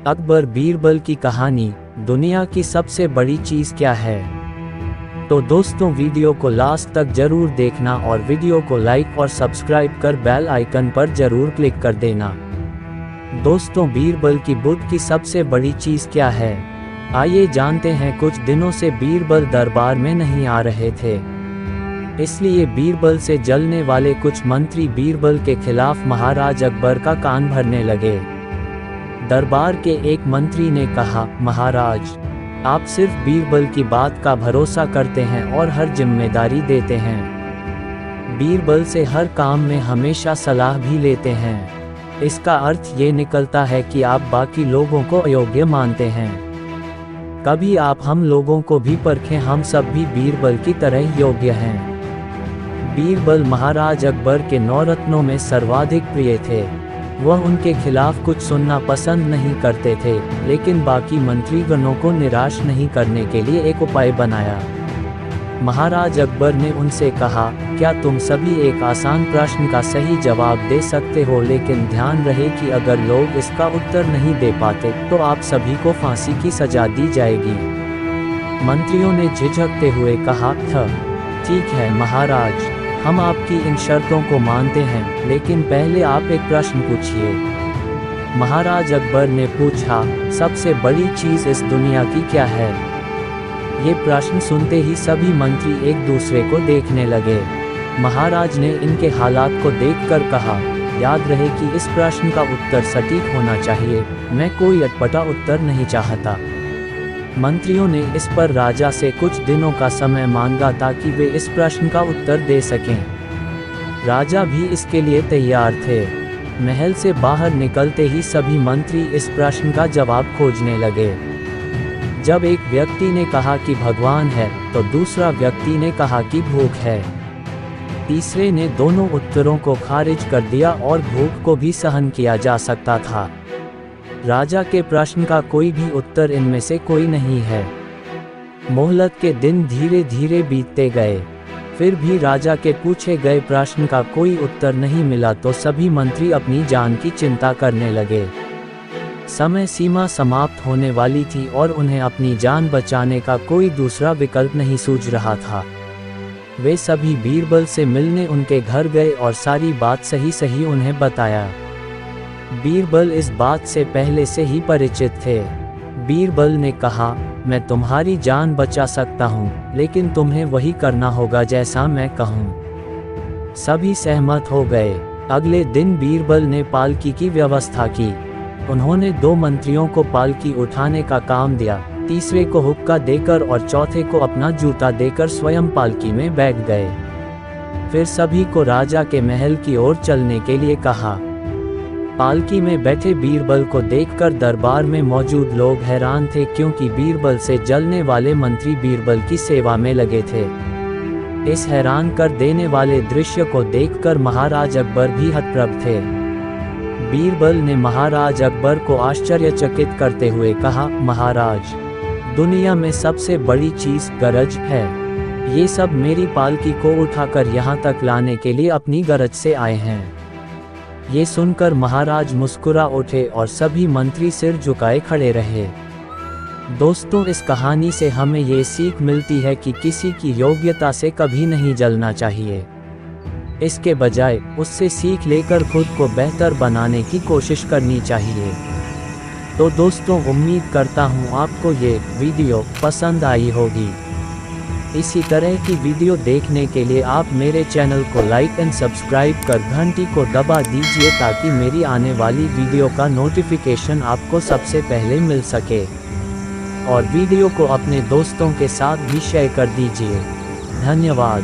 अकबर बीरबल की कहानी, दुनिया की सबसे बड़ी चीज़ क्या है। तो दोस्तों, वीडियो को लास्ट तक जरूर देखना और वीडियो को लाइक और सब्सक्राइब कर बेल आइकन पर जरूर क्लिक कर देना। दोस्तों, बीरबल की बुद्ध की सबसे बड़ी चीज़ क्या है, आइए जानते हैं। कुछ दिनों से बीरबल दरबार में नहीं आ रहे थे, इसलिए बीरबल से जलने वाले कुछ मंत्री बीरबल के खिलाफ महाराज अकबर का कान भरने लगे। दरबार के एक मंत्री ने कहा, महाराज, आप सिर्फ बीरबल की बात का भरोसा करते हैं और हर जिम्मेदारी देते हैं। बीरबल से हर काम में हमेशा सलाह भी लेते हैं। इसका अर्थ ये निकलता है कि आप बाकी लोगों को अयोग्य मानते हैं। कभी आप हम लोगों को भी परखें, हम सब भी बीरबल की तरह योग्य हैं। बीरबल महाराज अकबर के नौरत्नों में सर्वाधिक प्रिय थे। वह उनके खिलाफ कुछ सुनना पसंद नहीं करते थे, लेकिन बाकी मंत्रीगणों को निराश नहीं करने के लिए एक उपाय बनाया। महाराज अकबर ने उनसे कहा, क्या तुम सभी एक आसान प्रश्न का सही जवाब दे सकते हो, लेकिन ध्यान रहे कि अगर लोग इसका उत्तर नहीं दे पाते तो आप सभी को फांसी की सजा दी जाएगी। मंत्रियों ने झिझकते हुए कहा, ठीक है महाराज, हम आपकी इन शर्तों को मानते हैं, लेकिन पहले आप एक प्रश्न पूछिए। महाराज अकबर ने पूछा, सबसे बड़ी चीज़ इस दुनिया की क्या है। ये प्रश्न सुनते ही सभी मंत्री एक दूसरे को देखने लगे। महाराज ने इनके हालात को देखकर कहा, याद रहे कि इस प्रश्न का उत्तर सटीक होना चाहिए, मैं कोई अटपटा उत्तर नहीं चाहता। मंत्रियों ने इस पर राजा से कुछ दिनों का समय मांगा ताकि वे इस प्रश्न का उत्तर दे सकें। राजा भी इसके लिए तैयार थे। महल से बाहर निकलते ही सभी मंत्री इस प्रश्न का जवाब खोजने लगे। जब एक व्यक्ति ने कहा कि भगवान है, तो दूसरा व्यक्ति ने कहा कि भूख है। तीसरे ने दोनों उत्तरों को खारिज कर दिया और भूख को भी सहन किया जा सकता था। राजा के प्रश्न का कोई भी उत्तर इनमें से कोई नहीं है। मोहलत के दिन धीरे धीरे बीतते गए, फिर भी राजा के पूछे गए प्रश्न का कोई उत्तर नहीं मिला तो सभी मंत्री अपनी जान की चिंता करने लगे। समय सीमा समाप्त होने वाली थी और उन्हें अपनी जान बचाने का कोई दूसरा विकल्प नहीं सूझ रहा था। वे सभी बीरबल से मिलने उनके घर गए और सारी बात सही उन्हें बताया। बीरबल इस बात से पहले से ही परिचित थे। बीरबल ने कहा, मैं तुम्हारी जान बचा सकता हूँ, लेकिन तुम्हें वही करना होगा जैसा मैं कहूँ। सभी सहमत हो गए। अगले दिन बीरबल ने पालकी की व्यवस्था की। उन्होंने दो मंत्रियों को पालकी उठाने का काम दिया, तीसरे को हुक्का देकर और चौथे को अपना जूता देकर स्वयं पालकी में बैठ गए। फिर सभी को राजा के महल की ओर चलने के लिए कहा। पालकी में बैठे बीरबल को देखकर दरबार में मौजूद लोग हैरान थे, क्योंकि बीरबल से जलने वाले मंत्री बीरबल की सेवा में लगे थे। इस हैरान कर देने वाले दृश्य को देखकर महाराज अकबर भी हतप्रभ थे। बीरबल ने महाराज अकबर को आश्चर्यचकित करते हुए कहा, महाराज, दुनिया में सबसे बड़ी चीज़ गरज है। ये सब मेरी पालकी को उठाकर यहाँ तक लाने के लिए अपनी गरज से आए हैं। ये सुनकर महाराज मुस्कुरा उठे और सभी मंत्री सिर झुकाए खड़े रहे। दोस्तों, इस कहानी से हमें ये सीख मिलती है कि किसी की योग्यता से कभी नहीं जलना चाहिए। इसके बजाय उससे सीख लेकर खुद को बेहतर बनाने की कोशिश करनी चाहिए। तो दोस्तों, उम्मीद करता हूँ आपको ये वीडियो पसंद आई होगी। इसी तरह की वीडियो देखने के लिए आप मेरे चैनल को लाइक एंड सब्सक्राइब कर घंटी को दबा दीजिए, ताकि मेरी आने वाली वीडियो का नोटिफिकेशन आपको सबसे पहले मिल सके। और वीडियो को अपने दोस्तों के साथ भी शेयर कर दीजिए। धन्यवाद।